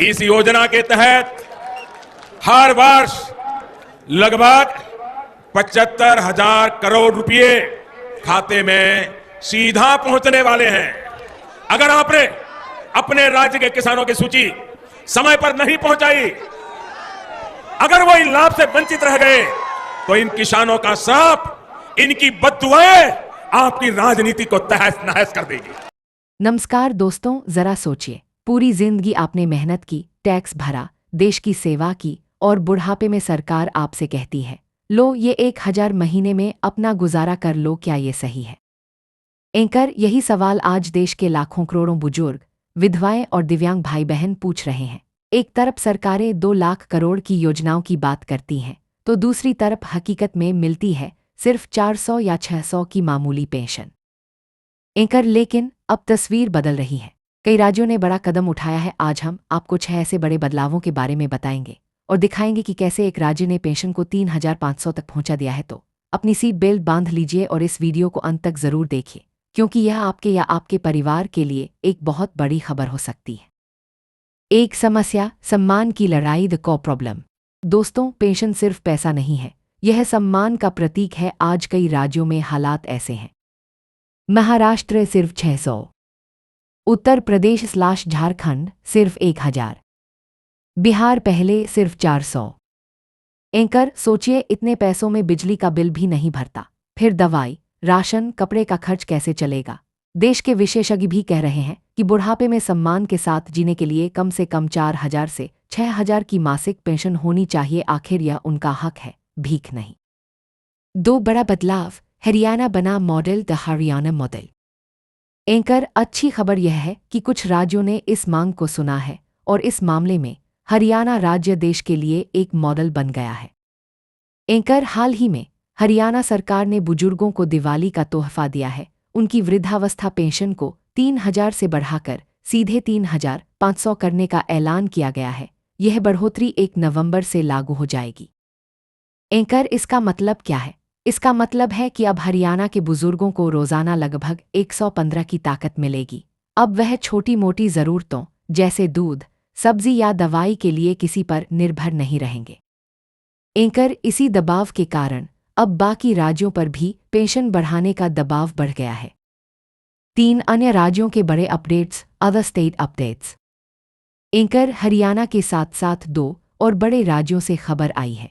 इस योजना के तहत हर वर्ष लगभग 75,000 करोड़ रुपए खाते में सीधा पहुंचने वाले हैं। अगर आपने अपने राज्य के किसानों की सूची समय पर नहीं पहुंचाई, अगर वो इन लाभ से वंचित रह गए, तो इन किसानों का श्राप, इनकी बद्दुआएं आपकी राजनीति को तहस नहस कर देगी। नमस्कार दोस्तों, जरा सोचिए, पूरी जिंदगी आपने मेहनत की, टैक्स भरा, देश की सेवा की और बुढ़ापे में सरकार आपसे कहती है, लो ये 1,000 महीने में अपना गुजारा कर लो। क्या ये सही है? एंकर, यही सवाल आज देश के लाखों करोड़ों बुजुर्ग, विधवाएं और दिव्यांग भाई बहन पूछ रहे हैं। एक तरफ सरकारें 2 लाख करोड़ की योजनाओं की बात करती हैं, तो दूसरी तरफ हकीकत में मिलती है सिर्फ 400 या 600 की मामूली पेंशन। एंकर, लेकिन अब तस्वीर बदल रही है। कई राज्यों ने बड़ा कदम उठाया है। आज हम आपको 6 ऐसे बड़े बदलावों के बारे में बताएंगे और दिखाएंगे कि कैसे एक राज्य ने पेंशन को 3,500 तक पहुंचा दिया है। तो अपनी सीट बेल्ट बांध लीजिए और इस वीडियो को अंत तक जरूर देखिए, क्योंकि यह आपके या आपके परिवार के लिए एक बहुत बड़ी खबर हो सकती है। एक समस्या, सम्मान की लड़ाई, द को प्रॉब्लम। दोस्तों, पेंशन सिर्फ पैसा नहीं है, यह सम्मान का प्रतीक है। आज कई राज्यों में हालात ऐसे हैं। महाराष्ट्र सिर्फ 600, उत्तर प्रदेश / झारखंड सिर्फ 1,000, बिहार पहले सिर्फ 400। एंकर, सोचिए, इतने पैसों में बिजली का बिल भी नहीं भरता, फिर दवाई, राशन, कपड़े का खर्च कैसे चलेगा? देश के विशेषज्ञ भी कह रहे हैं कि बुढ़ापे में सम्मान के साथ जीने के लिए कम से कम 4,000 से 6,000 की मासिक पेंशन होनी चाहिए। आखिर यह उनका हक है, भीख नहीं। 2 बड़ा बदलाव, हरियाणा बना model, the Haryana model. Anchor, अच्छी खबर यह है कि कुछ राज्यों ने इस मांग को सुना है और इस मामले में हरियाणा राज्य देश के लिए एक मॉडल बन गया है। एंकर, हाल ही में हरियाणा सरकार ने बुजुर्गों को दिवाली का तोहफा दिया है। उनकी वृद्धावस्था पेंशन को 3,000 से बढ़ाकर सीधे 3,500 करने का ऐलान किया गया है। यह बढ़ोतरी 1 नवंबर से लागू हो जाएगी। एंकर, इसका मतलब क्या है? इसका मतलब है कि अब हरियाणा के बुजुर्गों को रोजाना लगभग 115 की ताकत मिलेगी। अब वह छोटी मोटी ज़रूरतों जैसे दूध, सब्जी या दवाई के लिए किसी पर निर्भर नहीं रहेंगे। एंकर, इसी दबाव के कारण अब बाकी राज्यों पर भी पेंशन बढ़ाने का दबाव बढ़ गया है। 3 अन्य राज्यों के बड़े updates, other state updates. Anchor, Haryana के साथ साथ 2 और बड़े राज्यों से खबर आई है।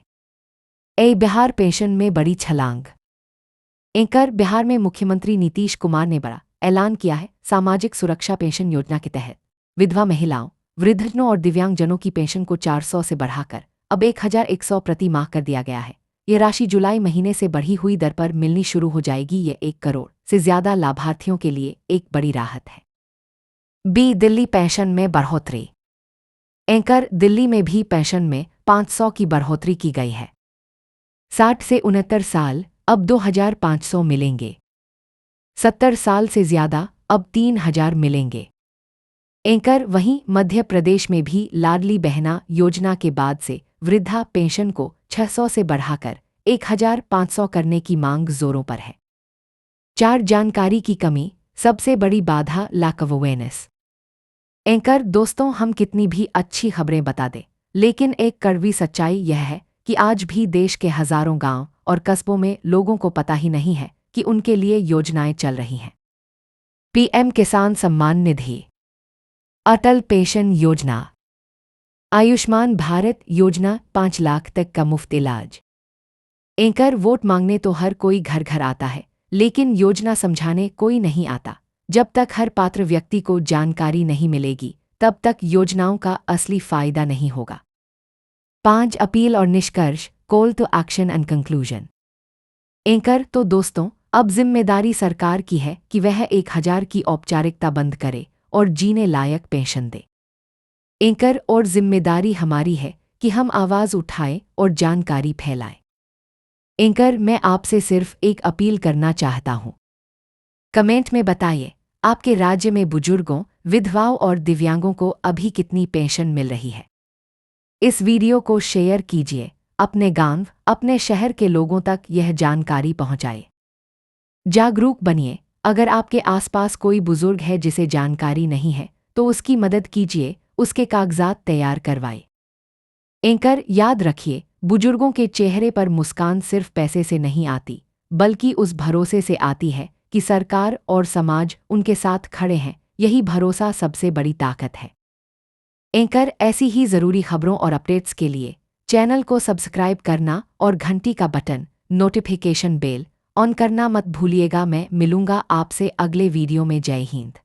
बिहार पेंशन में बड़ी छलांग। एंकर, बिहार में मुख्यमंत्री नीतीश कुमार ने बड़ा ऐलान किया है। सामाजिक सुरक्षा पेंशन योजना के तहत विधवा महिलाओं, वृद्धजनों और दिव्यांगजनों की पेंशन को 400 से बढ़ाकर अब 1,100 प्रति माह कर दिया गया है। यह राशि जुलाई महीने से बढ़ी हुई दर पर मिलनी शुरू हो जाएगी। यह 1 करोड़ से ज्यादा लाभार्थियों के लिए एक बड़ी राहत है। दिल्ली पेंशन में बढ़ोतरी। एंकर, दिल्ली में भी पेंशन में 500 की बढ़ोतरी की गई है। 60 से 69 साल अब 2,500 मिलेंगे। 70 साल से ज्यादा अब 3,000 मिलेंगे। एंकर, वहीं मध्य प्रदेश में भी लाडली बहना योजना के बाद से वृद्धा पेंशन को 600 से बढ़ाकर 1,500 करने की मांग जोरों पर है। 4 जानकारी की कमी, सबसे बड़ी बाधा, लैक ऑफ अवेयरनेस। एंकर, दोस्तों, हम कितनी भी अच्छी खबरें बता दें, लेकिन एक कड़वी सच्चाई यह है कि आज भी देश के हजारों गांव और कस्बों में लोगों को पता ही नहीं है कि उनके लिए योजनाएं चल रही हैं। पीएम किसान सम्मान निधि, अटल पेंशन योजना, आयुष्मान भारत योजना, 5 लाख तक का मुफ्त इलाज। एंकर, वोट मांगने तो हर कोई घर घर आता है, लेकिन योजना समझाने कोई नहीं आता। जब तक हर पात्र व्यक्ति को जानकारी नहीं मिलेगी, तब तक योजनाओं का असली फायदा नहीं होगा। 5 अपील और निष्कर्ष, call to action and conclusion. Anchor, तो दोस्तों, अब जिम्मेदारी सरकार की है कि वह 1,000 की औपचारिकता बंद करे और जीने लायक पेंशन दे। एंकर, और जिम्मेदारी हमारी है कि हम आवाज़ उठाएं और जानकारी फैलाएं। एंकर, मैं आपसे सिर्फ एक अपील करना चाहता हूं। कमेंट में बताइए, आपके राज्य में बुजुर्गों, विधवाओं और दिव्यांगों को अभी कितनी पेंशन मिल रही है। इस वीडियो को शेयर कीजिए, अपने गांव, अपने शहर के लोगों तक यह जानकारी पहुंचाए। जागरूक बनिए। अगर आपके आसपास कोई बुजुर्ग है जिसे जानकारी नहीं है, तो उसकी मदद कीजिए उसके कागजात तैयार करवाए। एंकर, याद रखिए, बुजुर्गों के चेहरे पर मुस्कान सिर्फ पैसे से नहीं आती, बल्कि उस भरोसे से आती है कि सरकार और समाज उनके साथ खड़े हैं। यही भरोसा सबसे बड़ी ताकत है। एंकर, ऐसी ही ज़रूरी खबरों और अपडेट्स के लिए चैनल को सब्सक्राइब करना और घंटी का बटन, नोटिफिकेशन बेल ऑन करना मत भूलिएगा। मैं मिलूंगा आपसे अगले वीडियो में। जय हिंद।